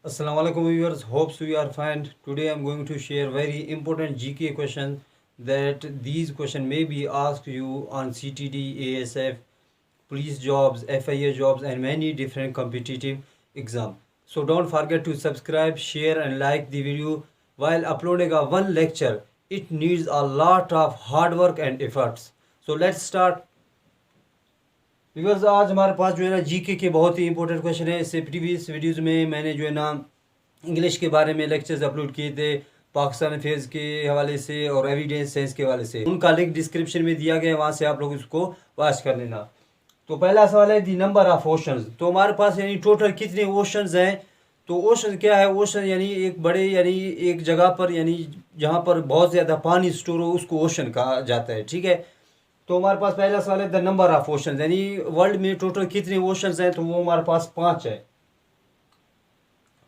Assalamualaikum viewers, hopes you are fine. Today I am going to share very important GK question that these question may be asked you on CTD, ASF, police jobs, FIA jobs and many different competitive exam. So don't forget to subscribe, share and like the video. While uploading a one lecture, it needs a lot of hard work and efforts. So let's start. Because आज हमारे पास जो है ना GK के बहुत ही important question है। इससे previous videos में मैंने जो है ना इंग्लिश के बारे में लेक्चर्स अपलोड किए थे पाकिस्तान अफेयर्स के हवाले से और एविडेंस साइंस के हवाले से। उनका लिंक डिस्क्रिप्शन में दिया गया है, वहाँ से आप लोग उसको वॉच कर लेना। तो पहला सवाल है दी नंबर ऑफ ओशंस। तो हमारे पास यानी टोटल कितने ओशंस हैं। तो ओशन क्या है? ओशन यानी एक बड़े यानी एक जगह पर यानी जहाँ पर बहुत ज़्यादा पानी स्टोर हो उसको ओशन कहा जाता है। ठीक है। तो हमारे पास पहला सवाल है द नंबर ऑफ ओशंस, यानी वर्ल्ड में टोटल कितने ओशंस हैं। तो वो हमारे पास 5 है,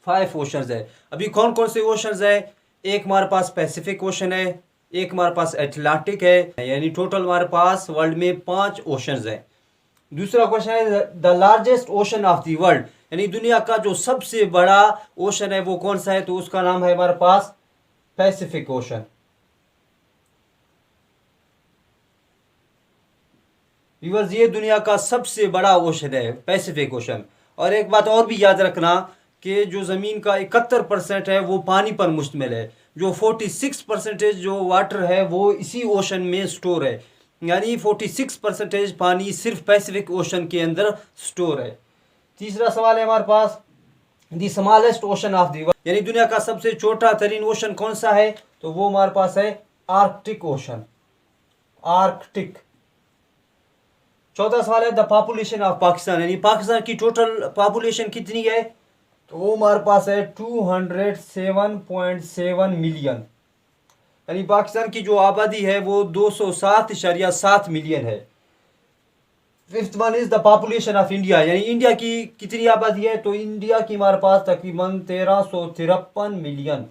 5 ओशंस है। अभी कौन कौन से ओशंस है? एक हमारे पास पैसिफिक ओशन है, एक हमारे पास एटलांटिक है, यानी टोटल हमारे पास वर्ल्ड में 5 ओशंस है। दूसरा क्वेश्चन है the largest ocean of the world, यानी दुनिया का जो सबसे बड़ा ओशन है वो कौन सा है। तो उसका नाम है हमारे पास पैसिफिक ओशन। व्यूअर्स ये दुनिया का सबसे बड़ा ओशन है पैसिफिक ओशन। और एक बात और भी याद रखना कि जो ज़मीन का 71% है वो पानी पर मुश्तमिल है, जो 46% जो वाटर है वो इसी ओशन में स्टोर है, यानी 46% पानी सिर्फ पैसिफिक ओशन के अंदर स्टोर है। तीसरा सवाल है हमारे पास the smallest ocean of the world, यानी दुनिया का सबसे छोटा तरीन ओशन कौन सा है। तो वो हमारे पास है आर्कटिक ओशन, आर्कटिक। चौथा सवाल है द पॉपुलेशन ऑफ पाकिस्तान, यानी पाकिस्तान की टोटल पॉपुलेशन कितनी है। तो वो हमारे पास है 207.7 मिलियन, यानी पाकिस्तान की जो आबादी है वो 207.7 मिलियन है। Fifth one is the population of India, यानी इंडिया की कितनी आबादी है। तो इंडिया की हमारे पास तकरीबन 1353 मिलियन।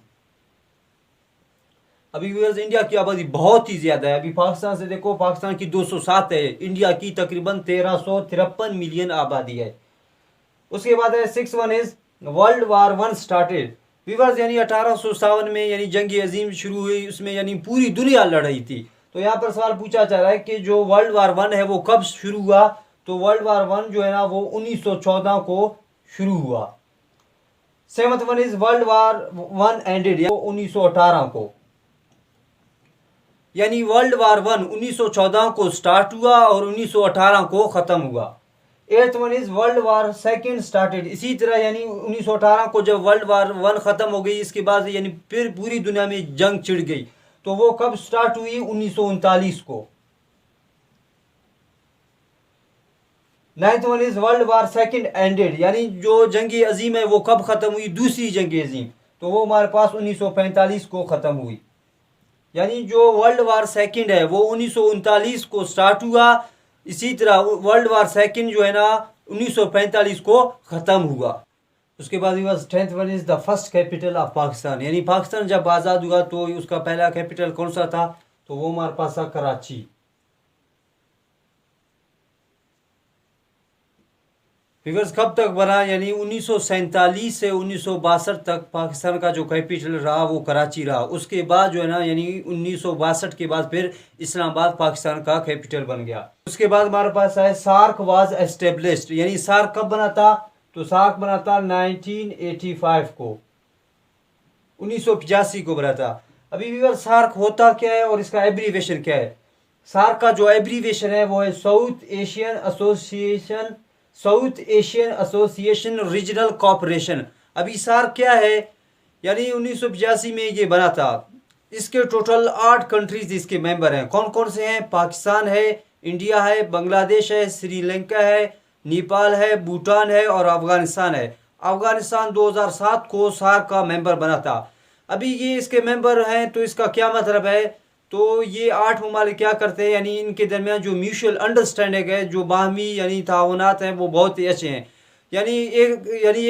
अभी व्यूअर्स इंडिया की आबादी बहुत ही ज़्यादा है। अभी पाकिस्तान से देखो, पाकिस्तान की 207 है, इंडिया की तकरीबन 1353 मिलियन आबादी है। उसके बाद है 6 one is world war 1 started. Viewers यानी 1857 में यानी जंग अजीम शुरू हुई, उसमें यानी पूरी दुनिया लड़ रही थी। तो यहाँ पर सवाल पूछा जा रहा है कि जो वर्ल्ड वार 1 है वो कब शुरू हुआ। तो वर्ल्ड वार 1 जो है ना वो 1914 को शुरू हुआ। 7th one is world war 1 ended 1918 को, यानी वर्ल्ड वार 1 1914 को स्टार्ट हुआ और 1918 को ख़त्म हुआ। 8th one is world war 2 started, इसी तरह यानी 1918 को जब वर्ल्ड वार 1 ख़त्म हो गई, इसके बाद यानी फिर पूरी दुनिया में जंग छिड़ गई। तो वो कब स्टार्ट हुई? 1939 को। 9th one is world war 2 ended, यानी जो जंग अजीम है वो कब ख़त्म हुई? दूसरी जंग अजीम। तो वो हमारे पास 1945 को ख़त्म हुई, यानी जो वर्ल्ड वार 2 है वो 1939 को स्टार्ट हुआ। इसी तरह वर्ल्ड वार 2 जो है ना 1945 को ख़त्म हुआ। उसके बाद 10th one is the first capital of Pakistan, यानी पाकिस्तान जब आज़ाद हुआ तो उसका पहला कैपिटल कौन सा था। तो वो हमारे पास था कराची। फिगर्स कब तक बना, यानी 1947 से 1962 तक पाकिस्तान का जो कैपिटल रहा वो कराची रहा। उसके बाद जो है ना यानी 1962 के बाद फिर इस्लामाबाद पाकिस्तान का कैपिटल बन गया। उसके बाद हमारे पास है सार्क वाज एस्टेब्लिश्ड, यानी सार्क कब बना था। तो सार्क बना था 1985 को, 1985 को बना था। अभी भी सार्क होता क्या है और इसका एब्रीवेशन क्या है। सार्क का जो एब्रीवेशन है वो है South Asian Association Regional Cooperation. अभी सार्क क्या है, यानी 1985 में ये बना था। इसके टोटल 8 कंट्रीज इसके मेंबर हैं। कौन कौन से हैं? पाकिस्तान है, इंडिया है, बांग्लादेश है, श्रीलंका है, नेपाल है, भूटान है और अफगानिस्तान है। अफगानिस्तान 2007 को सार्क का मेंबर बना था। अभी ये इसके मेंबर हैं तो इसका क्या मतलब है। तो ये 8 ममालिक क्या करते हैं, यानी इनके दरमियान जो म्यूचुअल अंडरस्टैंडिंग है, जो बाहमी यानी ताउनात हैं वो बहुत ही अच्छे हैं। यानी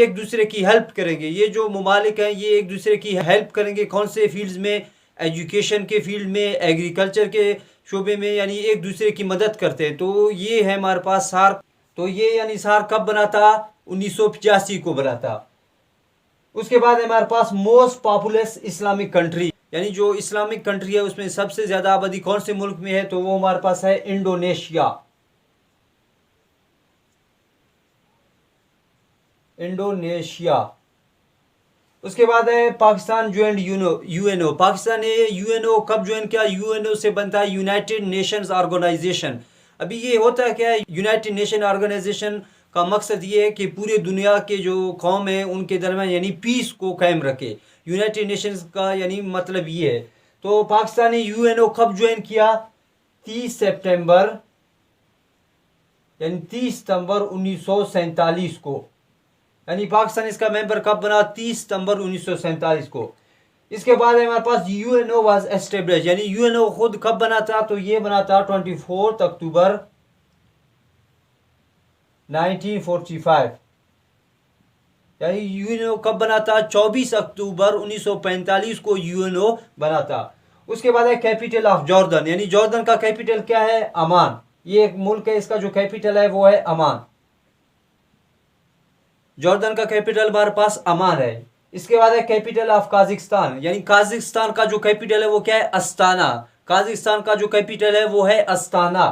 एक दूसरे की हेल्प करेंगे। ये जो ममालिक हैं ये एक दूसरे की हेल्प करेंगे। कौन से फील्ड्स में? एजुकेशन के फील्ड में, एग्रीकल्चर के शोबे में, यानी एक दूसरे की मदद करते हैं। तो ये है हमारे पास सार्क। तो ये यानी सार्क कब बना था? 1985 को बना था। उसके बाद है हमारे पास मोस्ट पॉपुलस इस्लामिक कंट्री, यानी जो इस्लामिक कंट्री है उसमें सबसे ज्यादा आबादी कौन से मुल्क में है, तो वो हमारे पास है इंडोनेशिया। इंडोनेशिया। उसके बाद है पाकिस्तान ज्वाइंट यूएनओ। पाकिस्तान ने यूएनओ कब ज्वाइन किया? यूएनओ से बनता है यूनाइटेड नेशंस ऑर्गेनाइजेशन। अभी ये होता है क्या है, यूनाइटेड नेशन ऑर्गेनाइजेशन का मकसद ये है कि पूरे दुनिया के जो कौम है उनके दरमियान यानी पीस को कायम रखे। यूनाइटेड नेशंस का यानी मतलब ये है। तो पाकिस्तान ने यूएनओ कब ज्वाइन किया? 30 सितंबर यानी 30 सितंबर 1947 को, यानी पाकिस्तान इसका मेंबर कब बना? 30 सितंबर 1947 को। इसके बाद हमारे पास यूएनओ वाज एस्टेब्लिश, यानी यूएनओ खुद कब बना था? तो ये बना था 24 अक्टूबर 1945। यानी यूएनओ कब बना था? 24 अक्टूबर 1945 को यूएनओ बना था। उसके बाद है कैपिटल ऑफ जॉर्डन, यानी जॉर्डन का कैपिटल क्या है? अमान। ये एक मुल्क है, इसका जो कैपिटल है वो है अमान। जॉर्डन का कैपिटल हमारे पास अमान है। इसके बाद है कैपिटल ऑफ काजिकिस्तान, यानी काजिकिस्तान का जो कैपिटल है वो क्या है? अस्ताना। काजिकिस्तान का जो कैपिटल है वो है अस्ताना।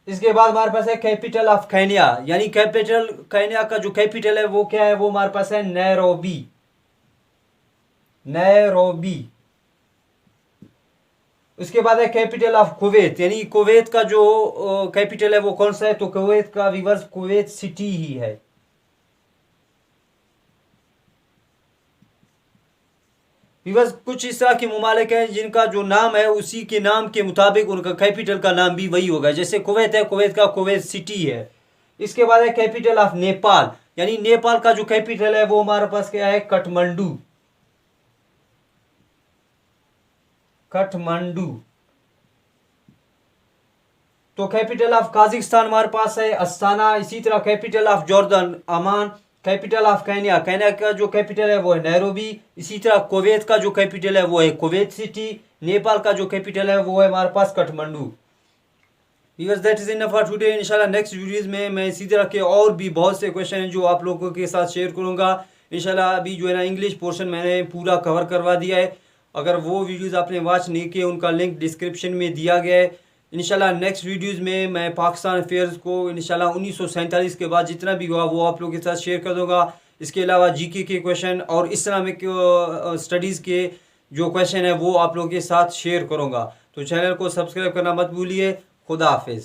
इसके बाद हमारे पास है कैपिटल ऑफ केन्या, यानी कैपिटल केन्या का जो कैपिटल है वो क्या है? वो हमारे पास है नैरोबी। नैरोबी। उसके बाद है कैपिटल ऑफ कुवैत, यानी कुवैत का जो कैपिटल है वो कौन सा है? तो कुवैत का विवर्स कुवैत सिटी ही है। विवर्स कुछ इस तरह के मुमालिक हैं जिनका जो नाम है उसी के नाम के मुताबिक उनका कैपिटल का नाम भी वही होगा। जैसे कुवैत है, कुवैत का कुवैत सिटी है। इसके बाद है कैपिटल ऑफ नेपाल, यानी नेपाल का जो कैपिटल है वो हमारे पास क्या है? काठमांडू। काठमांडू। तो कैपिटल ऑफ काजिकिस्तान हमारे पास है अस्ताना। इसी तरह capital of Jordan Aman. Capital of Kenya, Kenya का जो कैपिटल है वो है नैरोबी। इसी तरह कुवैत का जो कैपिटल है वो है कुवैत सिटी। नेपाल का जो कैपिटल है वो है हमारे पास Kathmandu. Viewers that is enough for today. इंशाल्लाह नेक्स्ट वीडियोस में मैं इसी तरह के और भी बहुत से क्वेश्चन हैं जो आप लोगों के साथ शेयर करूंगा। इंशाल्लाह अभी जो है ना इंग्लिश पोर्शन मैंने पूरा कवर करवा दिया है। अगर वो वीडियोस आपने वॉच नहीं किए उनका लिंक डिस्क्रिप्शन में दिया गया है। इंशाल्लाह नेक्स्ट वीडियोस में मैं पाकिस्तान अफेयर्स को इंशाल्लाह 1947 के बाद जितना भी हुआ वो आप लोगों के साथ शेयर कर दूंगा। इसके अलावा जीके के क्वेश्चन और इस्लामिक स्टडीज़ के जो क्वेश्चन है वो आप लोगों के साथ शेयर करूंगा। तो चैनल को सब्सक्राइब करना मत भूलिए। खुदा हाफिज़।